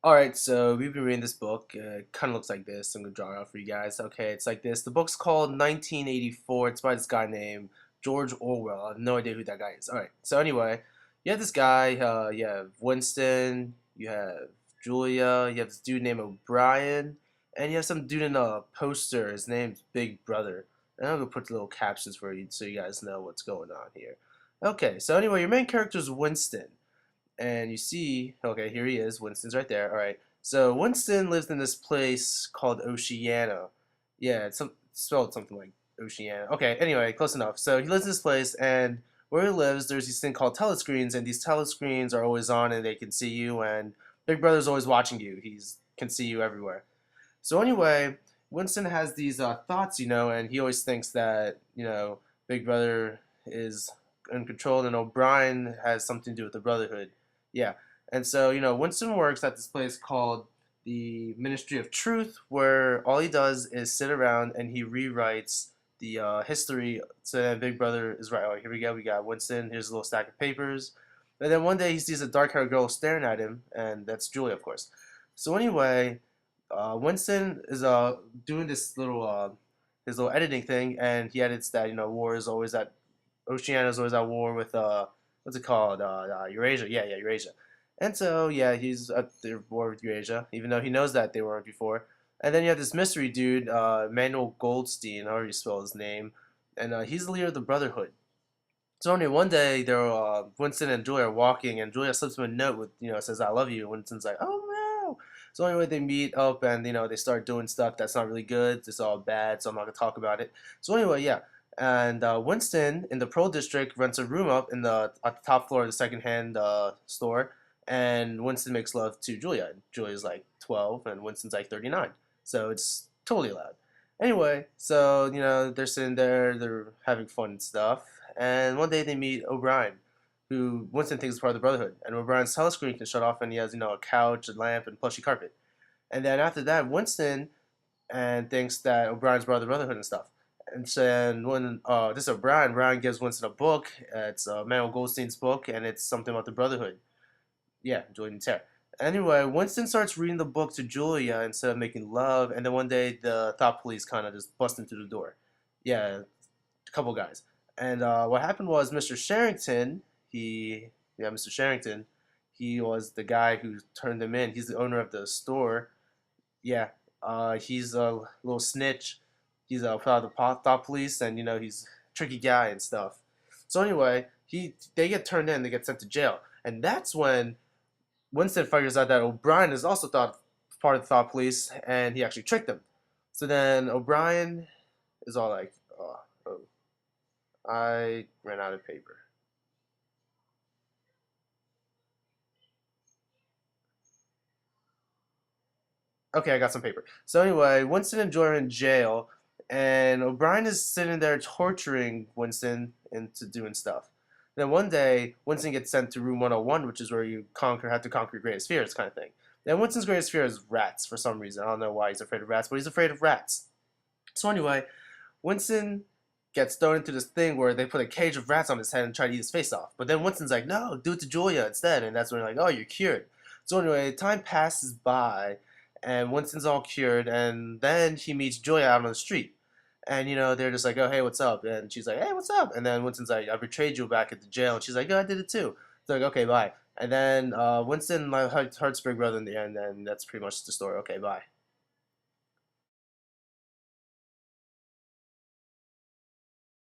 Alright, so we've been reading this book. It kind of looks like this. I'm going to draw it out for you guys. Okay, it's like this. The book's called 1984. It's by this guy named George Orwell. I have no idea who that guy is. Alright, so anyway, you have this guy. You have Winston. You have Julia. You have this dude named O'Brien. And you have some dude in a poster. His name's Big Brother. And I'm going to put the little captions for you so you guys know what's going on here. Okay, so anyway, your main character is Winston. And you see, okay, here he is. Winston's right there. All right. So Winston lives in this place called Oceana. Yeah, it's spelled something like Oceana. Okay, anyway, close enough. So he lives in this place, and where he lives, there's these thing called telescreens, and these telescreens are always on, and they can see you, and Big Brother's always watching you. He's can see you everywhere. So anyway, Winston has these thoughts, and he always thinks that Big Brother is uncontrolled, and O'Brien has something to do with the Brotherhood. Yeah, and so Winston works at this place called the Ministry of Truth, where all he does is sit around and he rewrites the history. So that Big Brother is right. Oh, here we go. We got Winston. Here's a little stack of papers. And then one day he sees a dark-haired girl staring at him, and that's Julia, of course. So anyway, Winston is doing this little his little editing thing, and he edits that war is always at Oceania is always at war with what's it called Eurasia, yeah, Eurasia, and so yeah, he's at the war with Eurasia, even though he knows that they weren't before. And then you have this mystery dude, Manuel Goldstein, however you spell his name, and he's the leader of the Brotherhood. So only one day, Winston and Julia are walking, and Julia slips him a note with, says "I love you." And Winston's like, "Oh no!" So anyway, they meet up, and they start doing stuff that's not really good. It's all bad, so I'm not gonna talk about it. So anyway, yeah, and Winston in the Pearl District rents a room up in the at the top floor of the secondhand store, and Winston makes love to Julia. Julia's like 12, and Winston's like 39, so it's totally allowed. Anyway, so they're sitting there, they're having fun and stuff, and one day they meet O'Brien, who Winston thinks is part of the Brotherhood. And O'Brien's telescreen can shut off, and he has a couch, a lamp, and plushy carpet. And then after that, Winston and thinks that O'Brien's part of the Brotherhood and stuff. And so then when this O'Brien, Brian gives Winston a book. It's Manuel Goldstein's book, and it's something about the Brotherhood. Yeah, Julia Terror. Anyway, Winston starts reading the book to Julia instead of making love, and then one day the thought police kind of just bust into the door. Yeah, a couple guys. And what happened was Mr. Sherrington, Mr. Sherrington, he was the guy who turned them in. He's the owner of the store. Yeah, he's a little snitch. He's part of the thought police, and he's a tricky guy and stuff. So anyway, they get turned in, they get sent to jail, and that's when Winston figures out that O'Brien is also thought part of the thought police, and he actually tricked them. So then O'Brien is all like, oh, I ran out of paper. Okay, I got some paper. So anyway, Winston and Joy are in jail, and O'Brien is sitting there torturing Winston into doing stuff. Then one day, Winston gets sent to room 101, which is where you have to conquer your greatest fears, kind of thing. And Winston's greatest fear is rats for some reason. I don't know why he's afraid of rats, but he's afraid of rats. So anyway, Winston gets thrown into this thing where they put a cage of rats on his head and try to eat his face off. But then Winston's like, no, do it to Julia instead. And that's when they're like, oh, you're cured. So anyway, time passes by, and Winston's all cured, and then he meets Julia out on the street. And they're just like, oh, hey, what's up? And she's like, hey, what's up? And then Winston's like, I betrayed you back at the jail. And she's like, oh, I did it too. They're like, okay, bye. And then Winston hurts Big Brother in the end, and that's pretty much the story. Okay, bye.